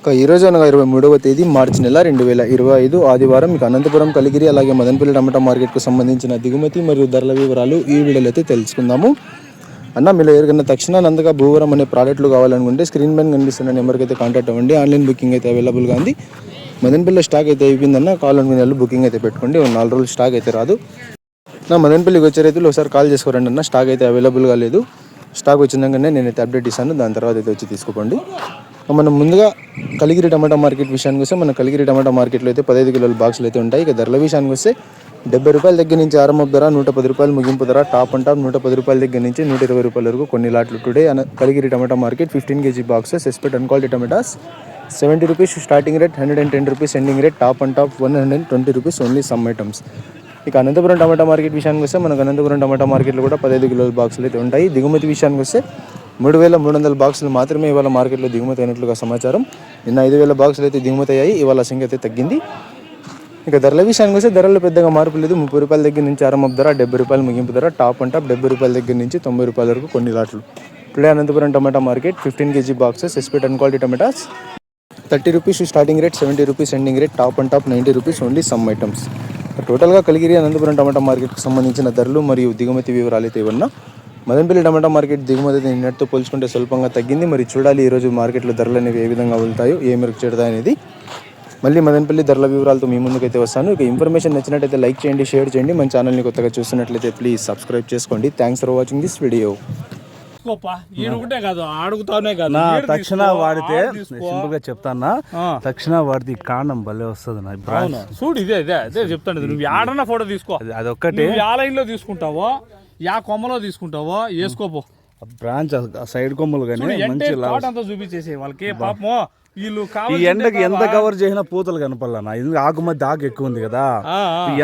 ఈ రోజు అనగా 23వ తేదీ మార్చి నెల 2025 ఆదివారం మీకు అనంతపురం, కలిగిరి అలాగే మదనపల్లి టమాటా మార్కెట్కు సంబంధించిన దిగుమతి మరియు ధరల వివరాలు ఈ వీడియోలో అయితే తెలుసుకుందాము. అన్న మీరు ఎవరికైనా తక్షణ నందక భూవరం అనే ప్రోడక్ట్లు కావాలనుకుంటే స్క్రీన్ పైన కనిపిస్తున్న నెంబర్కి అయితే కాంటాక్ట్ అవ్వండి. ఆన్లైన్ బుకింగ్ అయితే అవైలబుల్గా ఉంది. మదనపల్లి స్టాక్ అయితే అయిపోయిందన్న, కావాలనుకునే బుకింగ్ అయితే పెట్టుకోండి. 4 రోజులు స్టాక్ అయితే రాదు. నా మదనపల్లికి వచ్చే రైతులు ఒకసారి కాల్ చేసుకోరండి అన్న, స్టాక్ అయితే అవైలబుల్గా లేదు. స్టాక్ వచ్చిందనే నేనైతే అప్డేట్ ఇస్తాను, దాని తర్వాత అయితే వచ్చి తీసుకోండి. మనం ముందుగా కలిగిరి టమాటా మార్కెట్ విషయానికి వస్తే మన కలిగిరి టమాటా మార్కెట్లో అయితే 15 కిలోల బాక్సులు అయితే ఉంటాయి. ఇక ధరల విషయానికి వస్తే 70 రూపాయల దగ్గర నుంచి ఆరంభం ధర, 110 రూపాయలు ముగింపు ధర, టాప్ అండ్ టాప్ 110 రూపాయల దగ్గర నుంచి 120 రూపాయల వరకు కొన్ని లాట్లు today Kaligiri tomato market 15 kg boxes aspect and quality tomatoes 70 rupees starting rate, 110 rupees ending rate, top and top 120 rupees only some items. ఇక అనంతపురం టమాటా మార్కెట్ విషయానికి వస్తే మనకు అనంతపురం టమాటా మార్కెట్లో కూడా 15 కిలోల బాక్సులు అయితే ఉంటాయి. దిగుమతి విషయానికి వస్తే 3,300 బాక్సులు మాత్రమే ఇవాళ మార్కెట్లో దిగుమతి అయినట్లుగా సమాచారం. నిన్న 5,000 బాక్సులు అయితే దిగుమతి అయ్యాయి, ఇవాళ సంఖ్య అయితే తగ్గింది. ఇక ధరల విషయానికి వస్తే ధరలు పెద్దగా మార్పు లేదు. 30 రూపాయల దగ్గర నుంచి ఆరంభం ధర, 70 రూపాయలు ముగింపు ధర, టాప్ అండ్ టాప్ 70 రూపాయల దగ్గర నుంచి 90 రూపాయల వరకు కొన్ని లాట్లు. Today Anantapuram tomato market 15 kg boxes aspect and quality tomatoes 30 rupees starting rate, 70 rupees ending rate, top and top 90 rupees only some items. టోటల్గా కలిగిరి అనంతపురం టమాటా మార్కెట్కి సంబంధించిన ధరలు మరియు దిగుమతి వివరాలు అయితే ఇవన్నా. మదనపల్లి టమాటా మార్కెట్ దిగుమతి నిన్నటితో పోల్చుకుంటే స్వల్పంగా తగ్గింది. మరి చూడాలి ఈరోజు మార్కెట్లో ధరలు అనేవి ఏ విధంగా వెళ్తాయో, ఏ మేరకు చేరుతాయి అనేది. మళ్ళీ మదనపల్లి ధరల వివరాలతో మీ ముందుకైతే వస్తాను. ఇక ఇన్ఫర్మేషన్ నచ్చినట్టయితే లైక్ చేయండి, షేర్ చేయండి. మన ఛానల్ని కొత్తగా చూస్తున్నట్లయితే ప్లీజ్ సబ్స్క్రైబ్ చేసుకోండి. Thanks for watching this video. తక్షణ వాడితే సింపుల్ గా చెప్తానా, తక్షణ వాడితే ఈ కాండం భలే వస్తుంది. చూడు ఇదే ఇదే అదే చెప్తాను. నువ్వు ఆడన్న ఫోటో తీసుకో, అదొక్కటి ఆ లైన్ లో తీసుకుంటావో యా కొమ్మలో తీసుకుంటావో వేసుకోపో. బ్రాంచ్ సైడ్ కొమ్మలు కానీ మంచి అంతా చూపించేసి వాళ్ళకి పాపం వీళ్ళు ఈ ఎండకి ఎంత కవర్ చేసినా పూతలు కనపడలా. ఇది ఆకు మధ్య ఆకు ఎక్కువ ఉంది కదా,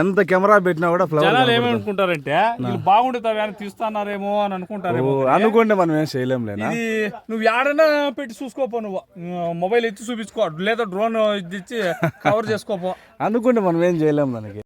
ఎంత కెమెరా పెట్టినా కూడా ఫ్లవర్ ఏమనుకుంటారంటే వీళ్ళు బాగుంటుంది అని తీస్తున్నారేమో అని అనుకుంటారు. అనుకుంటే మనం ఏం చేయలేం లేదా. నువ్వు ఏడన్నా పెట్టి చూసుకోపో, నువ్వు మొబైల్ ఎత్తి చూపించుకో, లేదా డ్రోన్ ఇచ్చి కవర్ చేసుకోపో. అనుకుంటే మనం ఏం చేయలేం దానికి.